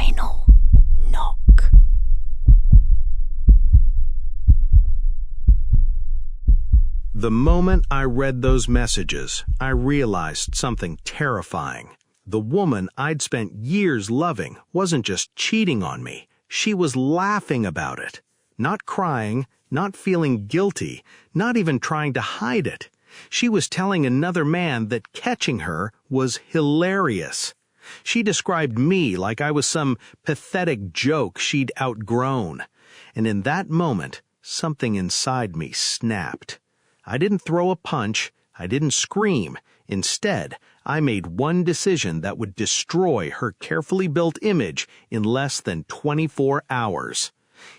final knock. The moment I read those messages, I realized something terrifying. The woman I'd spent years loving wasn't just cheating on me, she was laughing about it. Not crying, not feeling guilty, not even trying to hide it. She was telling another man that catching her was hilarious. She described me like I was some pathetic joke she'd outgrown. And in that moment, something inside me snapped. I didn't throw a punch, I didn't scream. Instead, I made one decision that would destroy her carefully built image in less than 24 hours.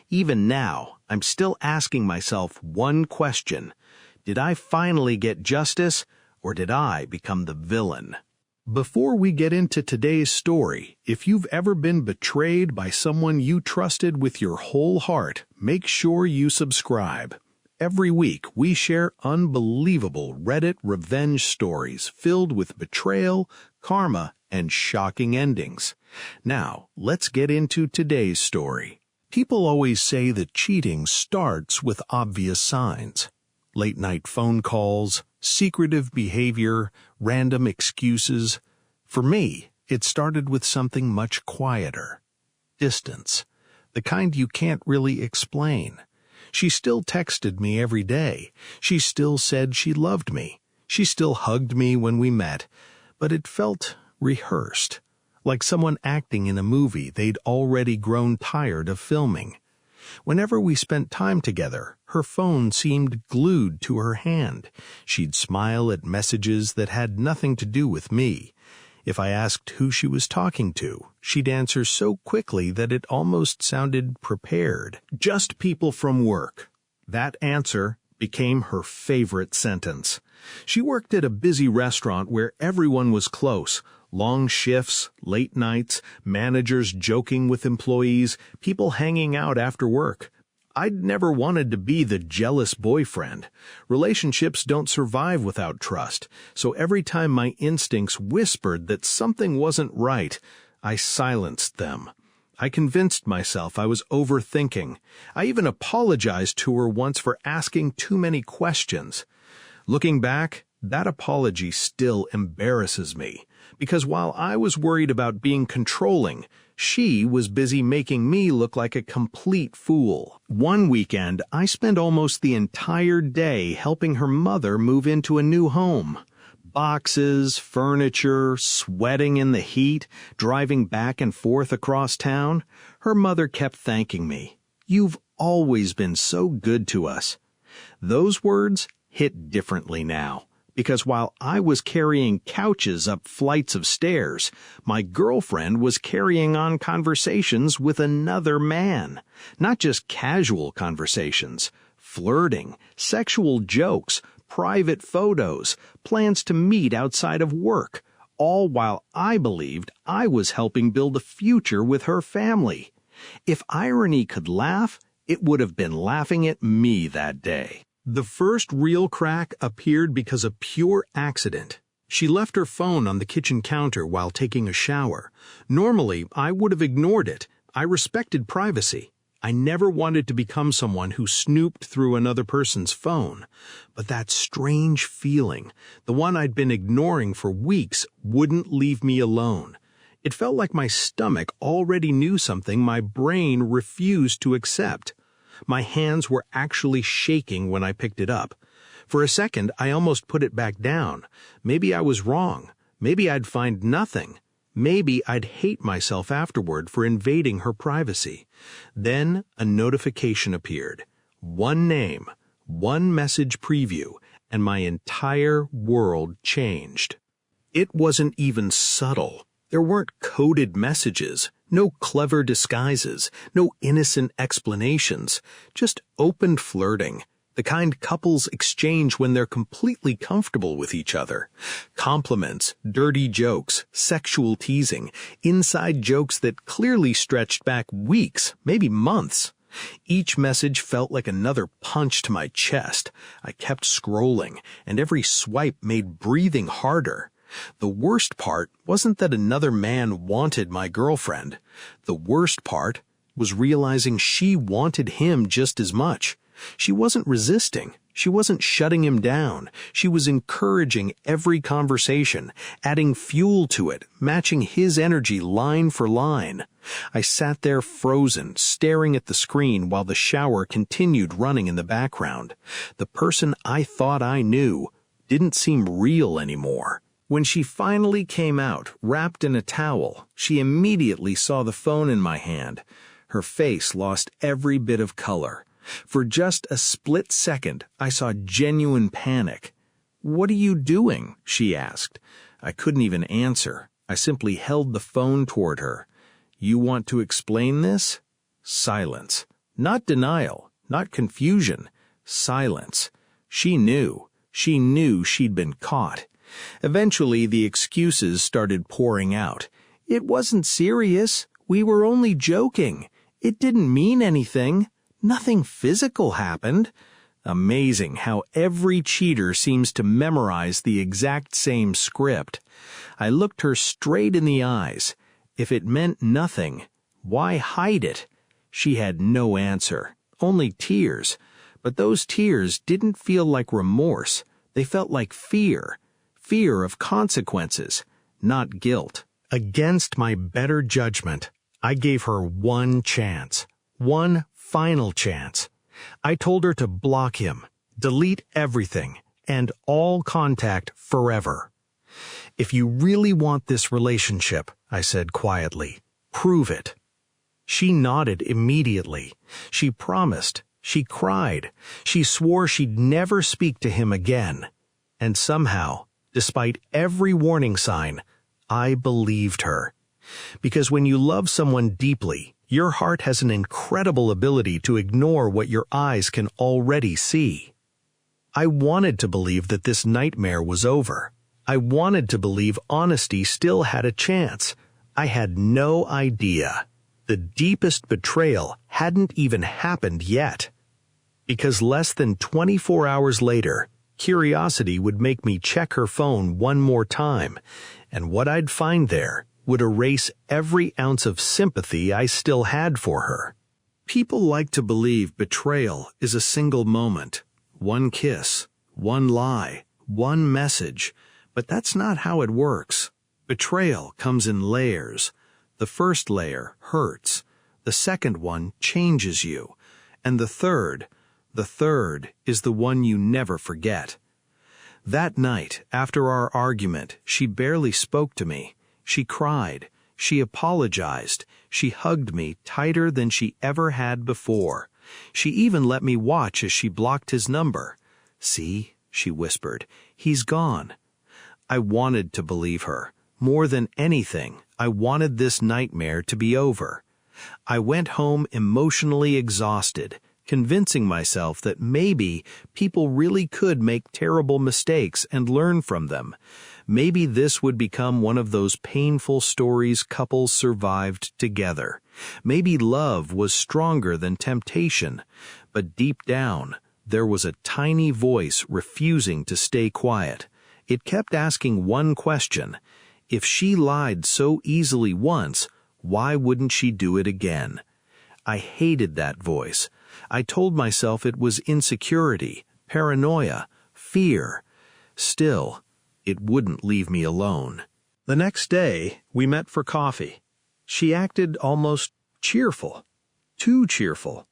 Even now, I'm still asking myself one question. Did I finally get justice, or did I become the villain? Before we get into today's story, if you've ever been betrayed by someone you trusted with your whole heart, make sure you subscribe. Every week, we share unbelievable Reddit revenge stories filled with betrayal, karma, and shocking endings. Now, let's get into today's story. People always say that cheating starts with obvious signs. Late-night phone calls, secretive behavior, random excuses. For me, it started with something much quieter. Distance. The kind you can't really explain. She still texted me every day. She still said she loved me. She still hugged me when we met. But it felt rehearsed, like someone acting in a movie they'd already grown tired of filming. Whenever we spent time together, her phone seemed glued to her hand. She'd smile at messages that had nothing to do with me. If I asked who she was talking to, she'd answer so quickly that it almost sounded prepared. Just people from work. That answer became her favorite sentence. She worked at a busy restaurant where everyone was close. Long shifts, late nights, managers joking with employees, people hanging out after work. I'd never wanted to be the jealous boyfriend. Relationships don't survive without trust, so every time my instincts whispered that something wasn't right, I silenced them. I convinced myself I was overthinking. I even apologized to her once for asking too many questions. Looking back, that apology still embarrasses me, because while I was worried about being controlling, she was busy making me look like a complete fool. One weekend, I spent almost the entire day helping her mother move into a new home. Boxes, furniture, sweating in the heat, driving back and forth across town. Her mother kept thanking me. "You've always been so good to us." Those words hit differently now. Because while I was carrying couches up flights of stairs, my girlfriend was carrying on conversations with another man. Not just casual conversations, flirting, sexual jokes, private photos, plans to meet outside of work, all while I believed I was helping build a future with her family. If irony could laugh, it would have been laughing at me that day. The first real crack appeared because of pure accident. She left her phone on the kitchen counter while taking a shower. Normally, I would have ignored it. I respected privacy. I never wanted to become someone who snooped through another person's phone. But that strange feeling, the one I'd been ignoring for weeks, wouldn't leave me alone. It felt like my stomach already knew something my brain refused to accept. My hands were actually shaking when I picked it up. For a second, I almost put it back down. Maybe I was wrong. Maybe I'd find nothing. Maybe I'd hate myself afterward for invading her privacy. Then a notification appeared. One name, one message preview, and my entire world changed. It wasn't even subtle. There weren't coded messages, no clever disguises, no innocent explanations, just open flirting, the kind couples exchange when they're completely comfortable with each other. Compliments, dirty jokes, sexual teasing, inside jokes that clearly stretched back weeks, maybe months. Each message felt like another punch to my chest. I kept scrolling, and every swipe made breathing harder. The worst part wasn't that another man wanted my girlfriend. The worst part was realizing she wanted him just as much. She wasn't resisting. She wasn't shutting him down. She was encouraging every conversation, adding fuel to it, matching his energy line for line. I sat there frozen, staring at the screen while the shower continued running in the background. The person I thought I knew didn't seem real anymore. When she finally came out, wrapped in a towel, she immediately saw the phone in my hand. Her face lost every bit of color. For just a split second, I saw genuine panic. "What are you doing?" she asked. I couldn't even answer. I simply held the phone toward her. "You want to explain this?" Silence. Not denial, not confusion. Silence. She knew. She knew she'd been caught. Eventually, the excuses started pouring out. "It wasn't serious. We were only joking. It didn't mean anything. Nothing physical happened." Amazing how every cheater seems to memorize the exact same script. I looked her straight in the eyes. If it meant nothing, why hide it? She had no answer, only tears. But those tears didn't feel like remorse. They felt like fear. Fear of consequences, not guilt. Against my better judgment, I gave her one chance. One final chance. I told her to block him, delete everything, and all contact forever. "If you really want this relationship," I said quietly, "prove it." She nodded immediately. She promised. She cried. She swore she'd never speak to him again. And somehow, despite every warning sign, I believed her. Because when you love someone deeply, your heart has an incredible ability to ignore what your eyes can already see. I wanted to believe that this nightmare was over. I wanted to believe honesty still had a chance. I had no idea. The deepest betrayal hadn't even happened yet. Because less than 24 hours later, curiosity would make me check her phone one more time, and what I'd find there would erase every ounce of sympathy I still had for her. People like to believe betrayal is a single moment, one kiss, one lie, one message, but that's not how it works. Betrayal comes in layers. The first layer hurts, the second one changes you, and the third is the one you never forget. That night, after our argument, she barely spoke to me. She cried. She apologized. She hugged me tighter than she ever had before. She even let me watch as she blocked his number. "See," she whispered, "he's gone." I wanted to believe her. More than anything, I wanted this nightmare to be over. I went home emotionally exhausted, convincing myself that maybe people really could make terrible mistakes and learn from them. Maybe this would become one of those painful stories couples survived together. Maybe love was stronger than temptation. But deep down, there was a tiny voice refusing to stay quiet. It kept asking one question. If she lied so easily once, why wouldn't she do it again? I hated that voice. I told myself it was insecurity, paranoia, fear. Still, it wouldn't leave me alone. The next day, we met for coffee. She acted almost cheerful. Too cheerful.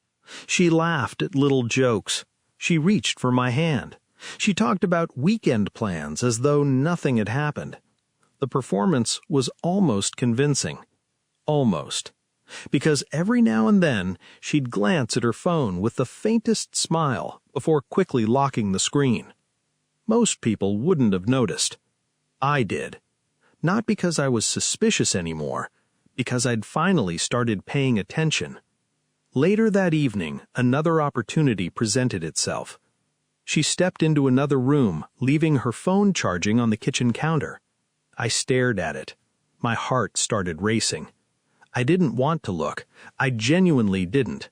She laughed at little jokes. She reached for my hand. She talked about weekend plans as though nothing had happened. The performance was almost convincing. Almost. Because every now and then, she'd glance at her phone with the faintest smile before quickly locking the screen. Most people wouldn't have noticed. I did. Not because I was suspicious anymore, because I'd finally started paying attention. Later that evening, another opportunity presented itself. She stepped into another room, leaving her phone charging on the kitchen counter. I stared at it. My heart started racing. I didn't want to look. I genuinely didn't.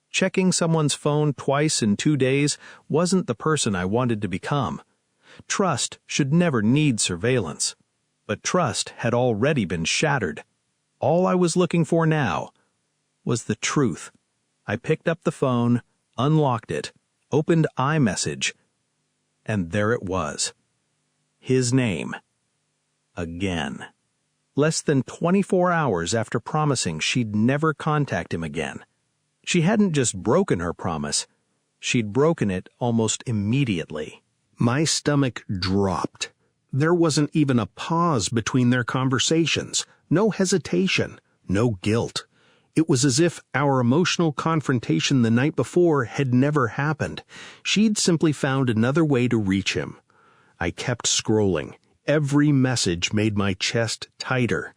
Checking someone's phone twice in 2 days wasn't the person I wanted to become. Trust should never need surveillance. But trust had already been shattered. All I was looking for now was the truth. I picked up the phone, unlocked it, opened iMessage, and there it was. His name. Again. Less than 24 hours after promising she'd never contact him again. She hadn't just broken her promise, she'd broken it almost immediately. My stomach dropped. There wasn't even a pause between their conversations, no hesitation, no guilt. It was as if our emotional confrontation the night before had never happened. She'd simply found another way to reach him. I kept scrolling. Every message made my chest tighter.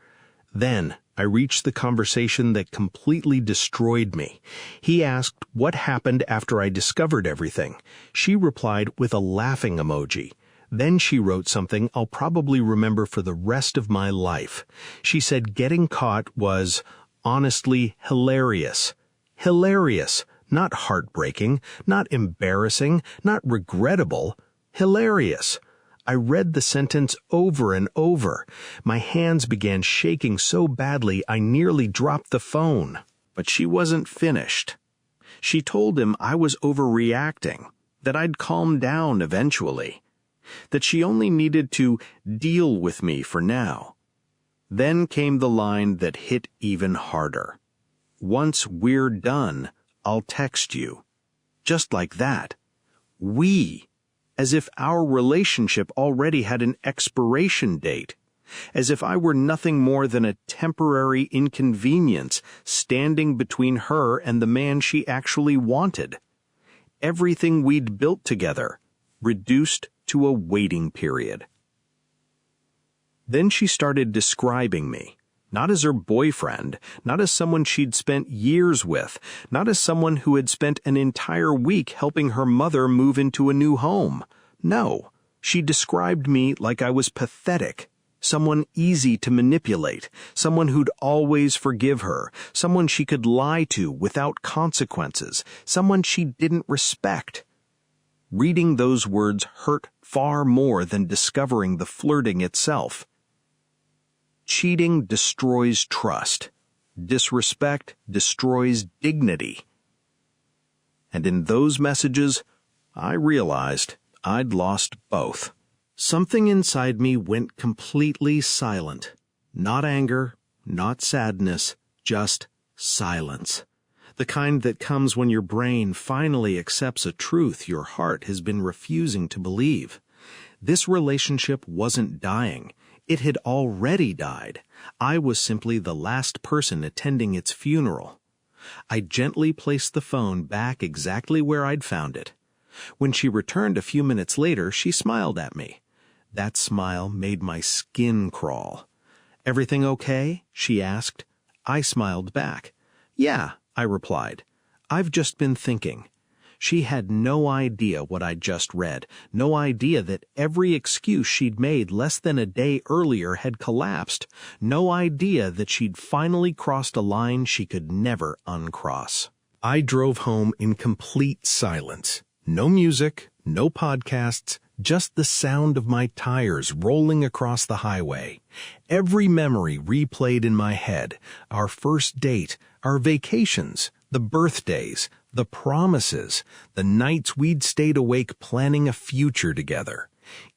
Then I reached the conversation that completely destroyed me. He asked what happened after I discovered everything. She replied with a laughing emoji. Then she wrote something I'll probably remember for the rest of my life. She said getting caught was, honestly, hilarious. Hilarious, not heartbreaking, not embarrassing, not regrettable. Hilarious. I read the sentence over and over. My hands began shaking so badly I nearly dropped the phone. But she wasn't finished. She told him I was overreacting, that I'd calm down eventually, that she only needed to deal with me for now. Then came the line that hit even harder. Once we're done, I'll text you. Just like that. We. As if our relationship already had an expiration date. As if I were nothing more than a temporary inconvenience standing between her and the man she actually wanted. Everything we'd built together, reduced to a waiting period. Then she started describing me, not as her boyfriend, not as someone she'd spent years with, not as someone who had spent an entire week helping her mother move into a new home. No, she described me like I was pathetic, someone easy to manipulate, someone who'd always forgive her, someone she could lie to without consequences, someone she didn't respect. Reading those words hurt far more than discovering the flirting itself. Cheating destroys trust. Disrespect destroys dignity. And in those messages, I realized I'd lost both. Something inside me went completely silent. Not anger, not sadness, just silence. The kind that comes when your brain finally accepts a truth your heart has been refusing to believe. This relationship wasn't dying. It had already died. I was simply the last person attending its funeral. I gently placed the phone back exactly where I'd found it. When she returned a few minutes later, she smiled at me. That smile made my skin crawl. "Everything okay?" she asked. I smiled back. "Yeah," I replied. "I've just been thinking." She had no idea what I'd just read, no idea that every excuse she'd made less than a day earlier had collapsed, no idea that she'd finally crossed a line she could never uncross. I drove home in complete silence. No music, no podcasts, just the sound of my tires rolling across the highway. Every memory replayed in my head, our first date, our vacations, the birthdays, the promises, the nights we'd stayed awake planning a future together.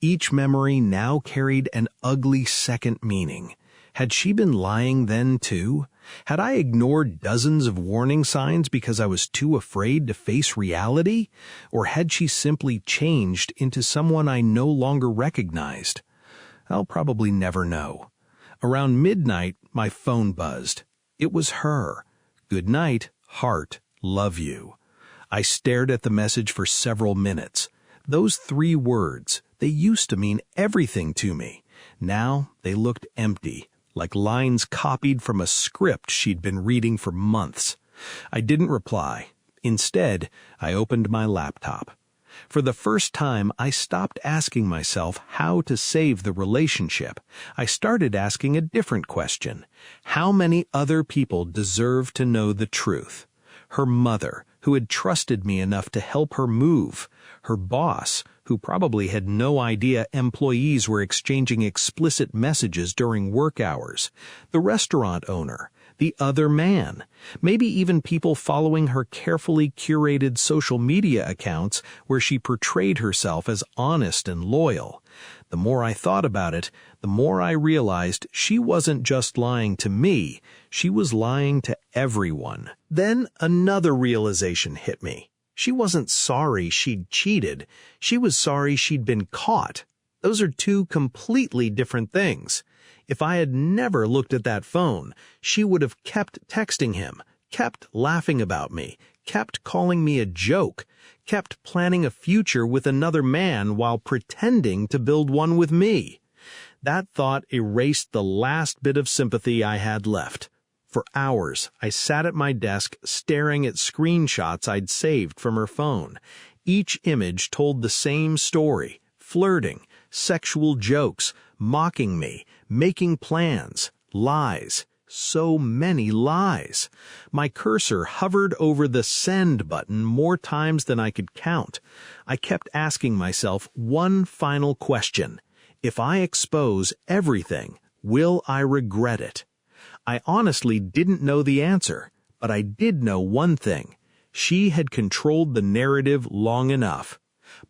Each memory now carried an ugly second meaning. Had she been lying then too? Had I ignored dozens of warning signs because I was too afraid to face reality? Or had she simply changed into someone I no longer recognized? I'll probably never know. Around midnight, my phone buzzed. It was her. "Good night, heart. Love you." I stared at the message for several minutes. Those 3 words, they used to mean everything to me. Now they looked empty, like lines copied from a script she'd been reading for months. I didn't reply. Instead, I opened my laptop. For the first time, I stopped asking myself how to save the relationship. I started asking a different question. How many other people deserve to know the truth? Her mother, who had trusted me enough to help her move. Her boss, who probably had no idea employees were exchanging explicit messages during work hours, the restaurant owner, the other man, maybe even people following her carefully curated social media accounts where she portrayed herself as honest and loyal. The more I thought about it, the more I realized she wasn't just lying to me, she was lying to everyone. Then another realization hit me. She wasn't sorry she'd cheated, she was sorry she'd been caught. Those are two completely different things. If I had never looked at that phone, she would have kept texting him, kept laughing about me, kept calling me a joke, kept planning a future with another man while pretending to build one with me. That thought erased the last bit of sympathy I had left. For hours, I sat at my desk staring at screenshots I'd saved from her phone. Each image told the same story: flirting, sexual jokes, mocking me, making plans, lies. So many lies. My cursor hovered over the send button more times than I could count. I kept asking myself one final question. If I expose everything, will I regret it? I honestly didn't know the answer, but I did know one thing. She had controlled the narrative long enough.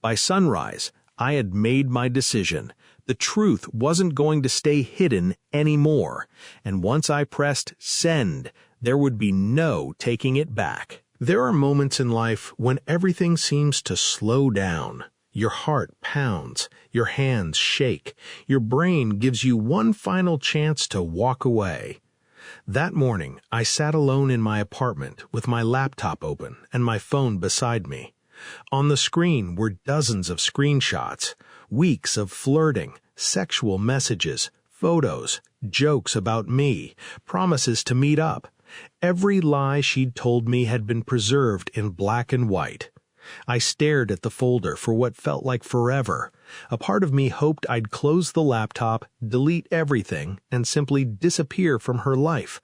By sunrise, I had made my decision. The truth wasn't going to stay hidden anymore, and once I pressed send, there would be no taking it back. There are moments in life when everything seems to slow down. Your heart pounds, your hands shake, your brain gives you one final chance to walk away. That morning, I sat alone in my apartment with my laptop open and my phone beside me. On the screen were dozens of screenshots, weeks of flirting, sexual messages, photos, jokes about me, promises to meet up. Every lie she'd told me had been preserved in black and white. I stared at the folder for what felt like forever. A part of me hoped I'd close the laptop, delete everything, and simply disappear from her life.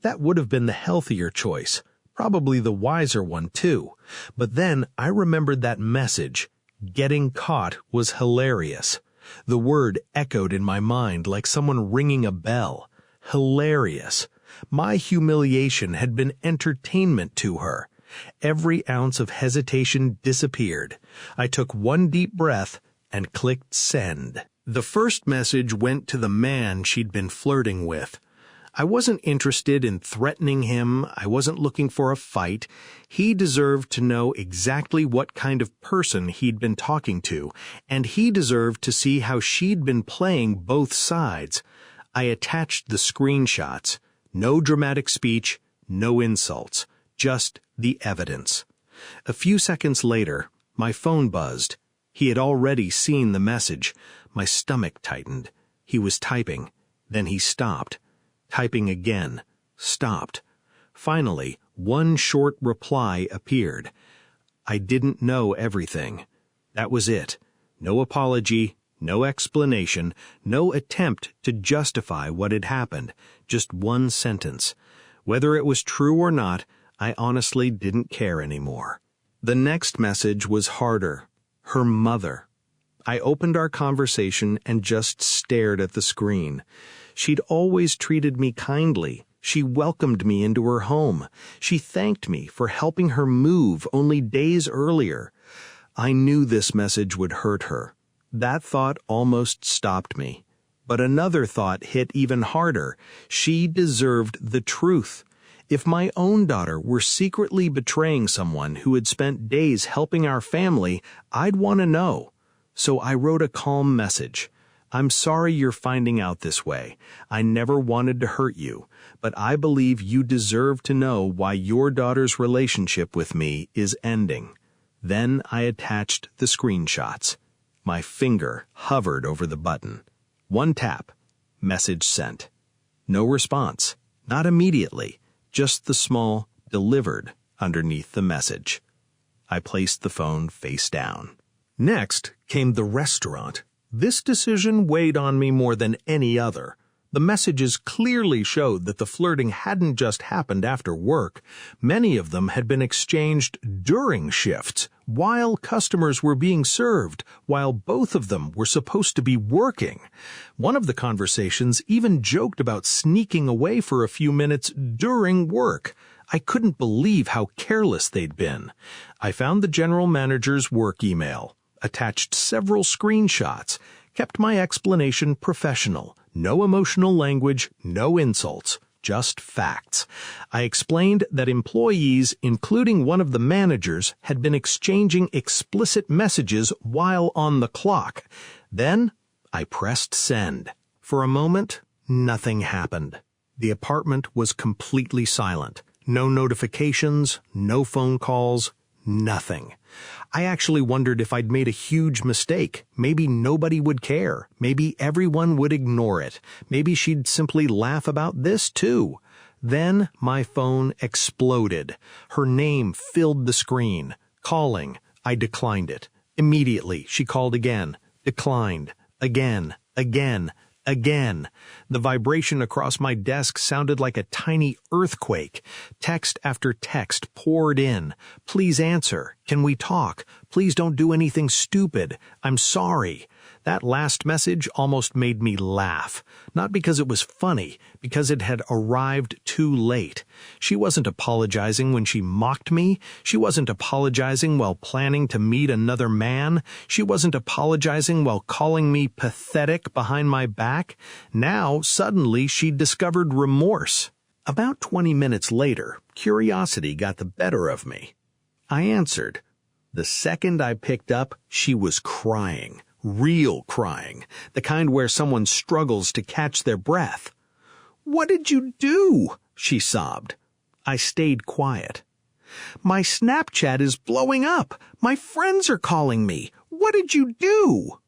That would have been the healthier choice, probably the wiser one too. But then I remembered that message. Getting caught was hilarious. The word echoed in my mind like someone ringing a bell. Hilarious. My humiliation had been entertainment to her. Every ounce of hesitation disappeared. I took one deep breath and clicked send. The first message went to the man she'd been flirting with. I wasn't interested in threatening him. I wasn't looking for a fight. He deserved to know exactly what kind of person he'd been talking to, and he deserved to see how she'd been playing both sides. I attached the screenshots. No dramatic speech, no insults, just the evidence. A few seconds later, my phone buzzed. He had already seen the message. My stomach tightened. He was typing. Then he stopped. Typing again. Stopped. Finally, one short reply appeared. I didn't know everything. That was it. No apology, no explanation, no attempt to justify what had happened. Just one sentence. Whether it was true or not, I honestly didn't care anymore. The next message was harder. Her mother. I opened our conversation and just stared at the screen. She'd always treated me kindly. She welcomed me into her home. She thanked me for helping her move only days earlier. I knew this message would hurt her. That thought almost stopped me. But another thought hit even harder. She deserved the truth. If my own daughter were secretly betraying someone who had spent days helping our family, I'd want to know. So I wrote a calm message. I'm sorry you're finding out this way. I never wanted to hurt you, but I believe you deserve to know why your daughter's relationship with me is ending. Then I attached the screenshots. My finger hovered over the button. One tap. Message sent. No response. Not immediately. Just the small delivered underneath the message. I placed the phone face down. Next came the restaurant. This decision weighed on me more than any other. The messages clearly showed that the flirting hadn't just happened after work. Many of them had been exchanged during shifts, while customers were being served, while both of them were supposed to be working. One of the conversations even joked about sneaking away for a few minutes during work. I couldn't believe how careless they'd been. I found the general manager's work email, attached several screenshots, kept my explanation professional. No emotional language, no insults, just facts. I explained that employees, including one of the managers, had been exchanging explicit messages while on the clock. Then I pressed send. For a moment, nothing happened. The apartment was completely silent. No notifications, no phone calls, nothing. I actually wondered if I'd made a huge mistake. Maybe nobody would care. Maybe everyone would ignore it. Maybe she'd simply laugh about this too. Then my phone exploded. Her name filled the screen. Calling. I declined it. Immediately, she called again. Declined. Again. Again. The vibration across my desk sounded like a tiny earthquake. Text after text poured in. Please answer. Can we talk? Please don't do anything stupid. I'm sorry. That last message almost made me laugh. Not because it was funny, because it had arrived too late. She wasn't apologizing when she mocked me. She wasn't apologizing while planning to meet another man. She wasn't apologizing while calling me pathetic behind my back. Now, suddenly, she'd discovered remorse. About 20 minutes later, curiosity got the better of me. I answered. The second I picked up, she was crying. Real crying, the kind where someone struggles to catch their breath. "What did you do?" she sobbed. I stayed quiet. "My Snapchat is blowing up. My friends are calling me. What did you do?"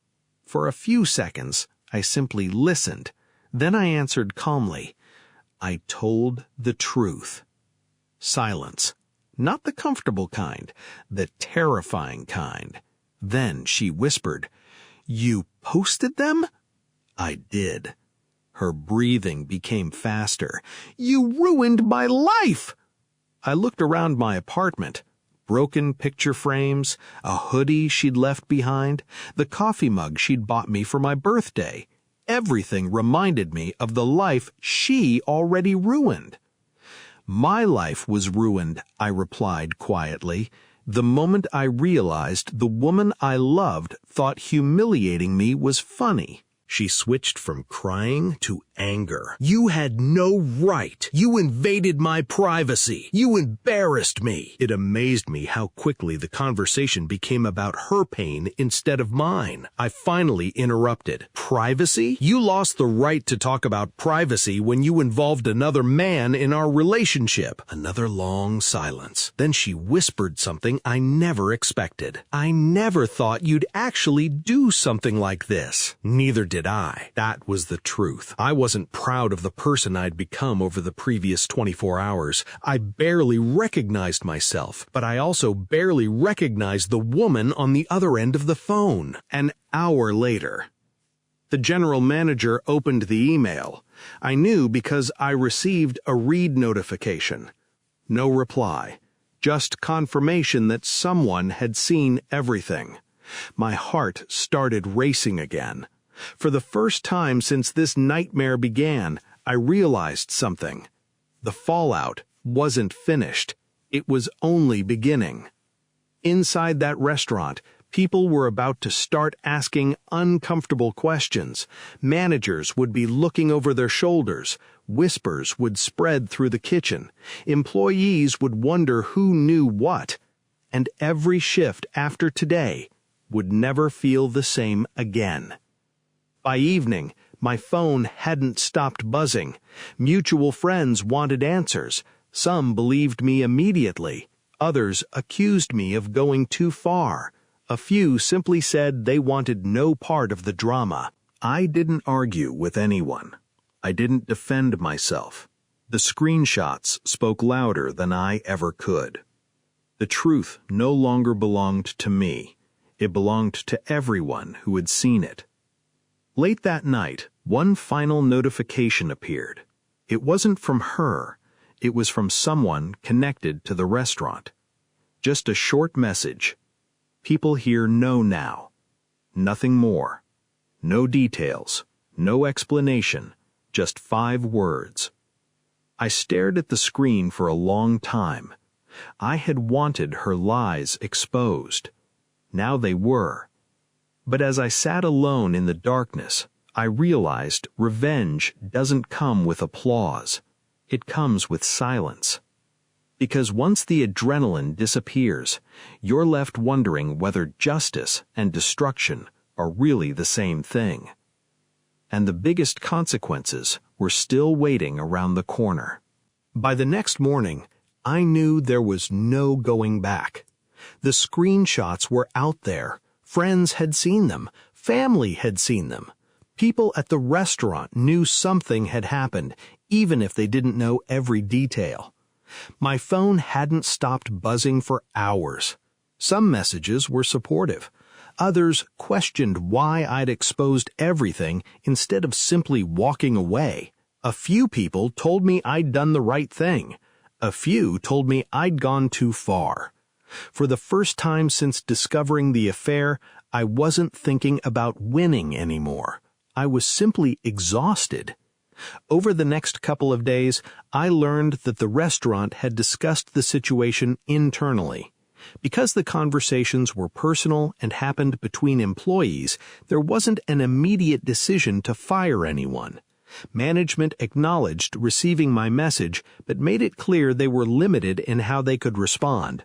For a few seconds, I simply listened. Then I answered calmly. I told the truth. Silence. Not the comfortable kind, the terrifying kind. Then she whispered, "You posted them?" I did. Her breathing became faster. "You ruined my life!" I looked around my apartment. Broken picture frames, a hoodie she'd left behind, the coffee mug she'd bought me for my birthday. Everything reminded me of the life she already ruined. "My life was ruined," I replied quietly, "the moment I realized the woman I loved thought humiliating me was funny." She switched from crying to anger. "You had no right. You invaded my privacy. You embarrassed me." It amazed me how quickly the conversation became about her pain instead of mine. I finally interrupted. "Privacy? You lost the right to talk about privacy when you involved another man in our relationship." Another long silence. Then she whispered something I never expected. "I never thought you'd actually do something like this." Neither did I. That was the truth. I wasn't proud of the person I'd become over the previous 24 hours. I barely recognized myself, but I also barely recognized the woman on the other end of the phone. An hour later, the general manager opened the email. I knew because I received a read notification. No reply. Just confirmation that someone had seen everything. My heart started racing again. For the first time since this nightmare began, I realized something. The fallout wasn't finished. It was only beginning. Inside that restaurant, people were about to start asking uncomfortable questions. Managers would be looking over their shoulders. Whispers would spread through the kitchen. Employees would wonder who knew what. And every shift after today would never feel the same again. By evening, my phone hadn't stopped buzzing. Mutual friends wanted answers. Some believed me immediately. Others accused me of going too far. A few simply said they wanted no part of the drama. I didn't argue with anyone. I didn't defend myself. The screenshots spoke louder than I ever could. The truth no longer belonged to me. It belonged to everyone who had seen it. Late that night, One final notification appeared. It wasn't from her. It was from someone connected to the restaurant. Just a short message. People here know now. Nothing more. No details. No explanation. Just 5 words. I stared at the screen for a long time. I had wanted her lies exposed. Now they were. But as I sat alone in the darkness, I realized revenge doesn't come with applause. It comes with silence. Because once the adrenaline disappears, you're left wondering whether justice and destruction are really the same thing. And the biggest consequences were still waiting around the corner. By the next morning, I knew there was no going back. The screenshots were out there. Friends had seen them. Family had seen them. People at the restaurant knew something had happened, even if they didn't know every detail. My phone hadn't stopped buzzing for hours. Some messages were supportive. Others questioned why I'd exposed everything instead of simply walking away. A few people told me I'd done the right thing. A few told me I'd gone too far. For the first time since discovering the affair, I wasn't thinking about winning anymore. I was simply exhausted. Over the next couple of days, I learned that the restaurant had discussed the situation internally. Because the conversations were personal and happened between employees, there wasn't an immediate decision to fire anyone. Management acknowledged receiving my message, but made it clear they were limited in how they could respond.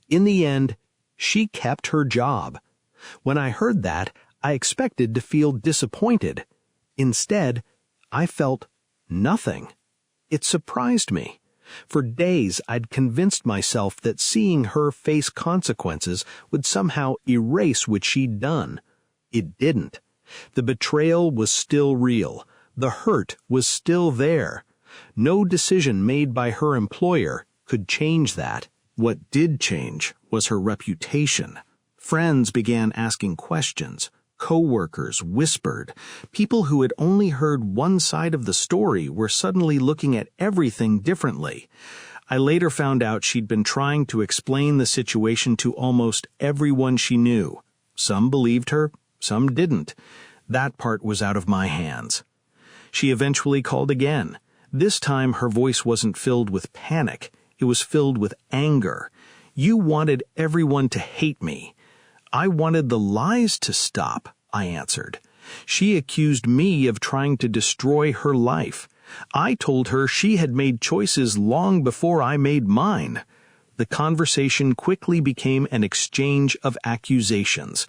In the end, she kept her job. When I heard that, I expected to feel disappointed. Instead, I felt nothing. It surprised me. For days, I'd convinced myself that seeing her face consequences would somehow erase what she'd done. It didn't. The betrayal was still real. The hurt was still there. No decision made by her employer could change that. What did change was her reputation. Friends began asking questions. Co-workers whispered. People who had only heard one side of the story were suddenly looking at everything differently. I later found out she'd been trying to explain the situation to almost everyone she knew. Some believed her, some didn't. That part was out of my hands. She eventually called again. This time her voice wasn't filled with panic. It was filled with anger. You wanted everyone to hate me. I wanted the lies to stop, I answered. She accused me of trying to destroy her life. I told her she had made choices long before I made mine. The conversation quickly became an exchange of accusations.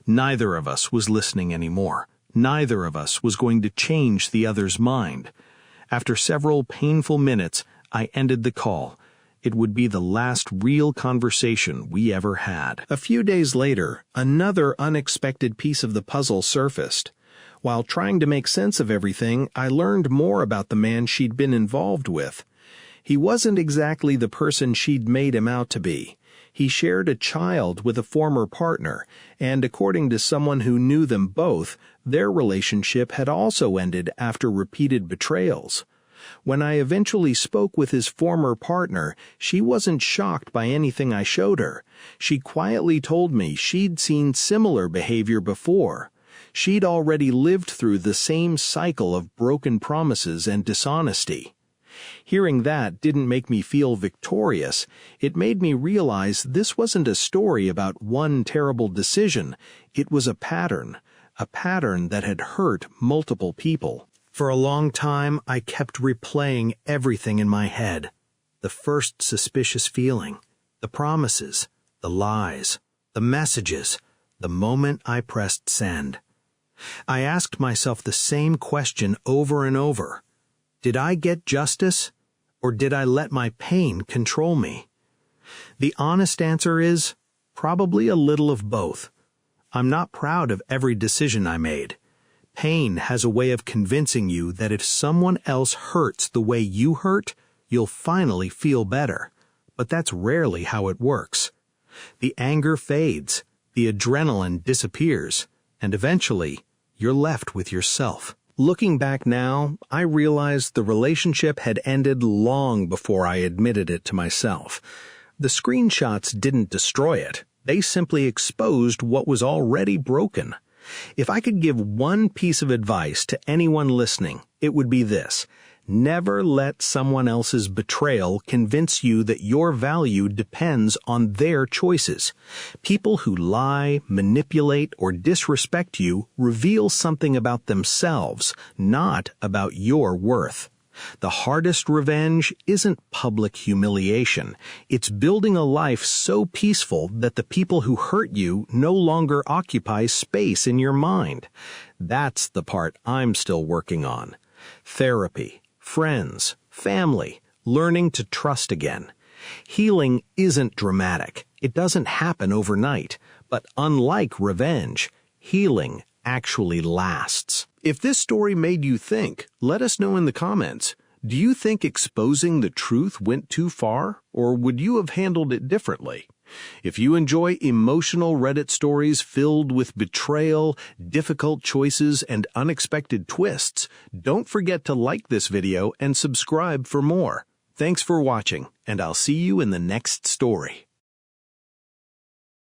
Neither of us was listening anymore. Neither of us was going to change the other's mind. After several painful minutes, I ended the call. It would be the last real conversation we ever had. A few days later, another unexpected piece of the puzzle surfaced. While trying to make sense of everything, I learned more about the man she'd been involved with. He wasn't exactly the person she'd made him out to be. He shared a child with a former partner, and according to someone who knew them both, their relationship had also ended after repeated betrayals. When I eventually spoke with his former partner, she wasn't shocked by anything I showed her. She quietly told me she'd seen similar behavior before. She'd already lived through the same cycle of broken promises and dishonesty. Hearing that didn't make me feel victorious. It made me realize this wasn't a story about one terrible decision. It was a pattern that had hurt multiple people. For a long time, I kept replaying everything in my head. The first suspicious feeling, the promises, the lies, the messages, the moment I pressed send. I asked myself the same question over and over. Did I get justice, or did I let my pain control me? The honest answer is probably a little of both. I'm not proud of every decision I made. Pain has a way of convincing you that if someone else hurts the way you hurt, you'll finally feel better. But that's rarely how it works. The anger fades, the adrenaline disappears, and eventually, you're left with yourself. Looking back now, I realized the relationship had ended long before I admitted it to myself. The screenshots didn't destroy it. They simply exposed what was already broken. If I could give one piece of advice to anyone listening, it would be this. Never let someone else's betrayal convince you that your value depends on their choices. People who lie, manipulate, or disrespect you reveal something about themselves, not about your worth. The hardest revenge isn't public humiliation. It's building a life so peaceful that the people who hurt you no longer occupy space in your mind. That's the part I'm still working on. Therapy, friends, family, learning to trust again. Healing isn't dramatic. It doesn't happen overnight. But unlike revenge, healing actually lasts. If this story made you think, let us know in the comments. Do you think exposing the truth went too far, or would you have handled it differently? If you enjoy emotional Reddit stories filled with betrayal, difficult choices, and unexpected twists, don't forget to like this video and subscribe for more. Thanks for watching, and I'll see you in the next story.